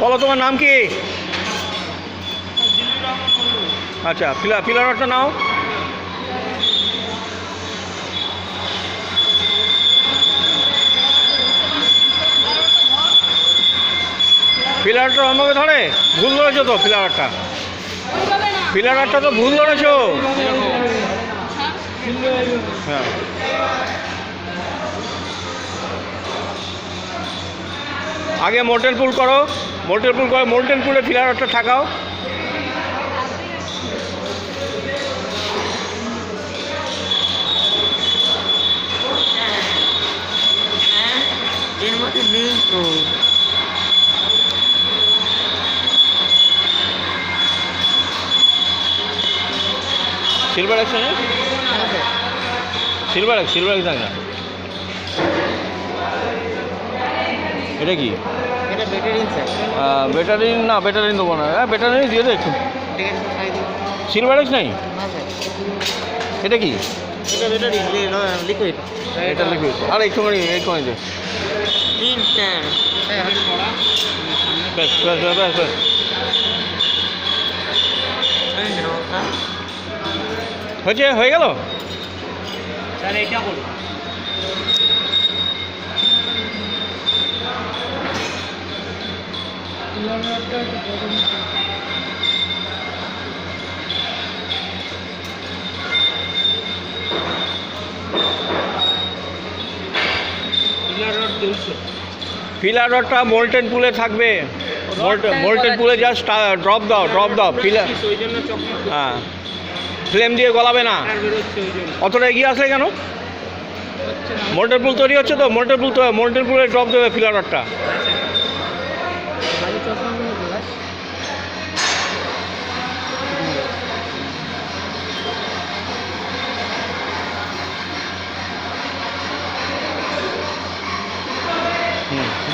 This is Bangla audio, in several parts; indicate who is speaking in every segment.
Speaker 1: বলো তোমার নাম কি? আচ্ছা, পিলার রডটা নাও। পিলারটা অন্যভাবে ধরে ভুল ধরেছো তো। পিলারটা তো ভুল ধরেছো। হ্যাঁ, আগে মোল্টেন পুল করো। মোল্টেন পুলে পিলারটা ঠাকাও।
Speaker 2: এর মধ্যে নেই তো।
Speaker 1: সিলভার এক্স নেই? সিলভার এক্স দেখ না। এটা কি?
Speaker 2: এটা ব্যাটারি স্যার।
Speaker 1: ব্যাটারি দেবো না। হ্যাঁ, ব্যাটারি দিয়ে দে একটু।
Speaker 2: ঠিক আছে খাই দিই।
Speaker 1: সিলভার এক্স নাই?
Speaker 2: না স্যার,
Speaker 1: এটা কি?
Speaker 2: এটা ব্যাটারি লিকুইড।
Speaker 1: এটা লিকুইড। আর একটুখানি দে।
Speaker 2: তিনটা
Speaker 1: ব্যাস। হয়ে গেল।
Speaker 2: স্যার এটা বলো।
Speaker 1: পিলার রডটা মোল্টেন পুলে থাকবে। মোল্টেন পুলে জাস্ট ড্রপ দাও পিলার। হ্যাঁ, ফ্লেম দিয়ে গলাবে না। অতটা এগিয়ে আসলে কেন? মোল্টেন পুল তৈরি হচ্ছে তো। মোল্টেন পুলে ড্রপ দেবে পিলার রডটা।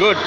Speaker 1: গুড।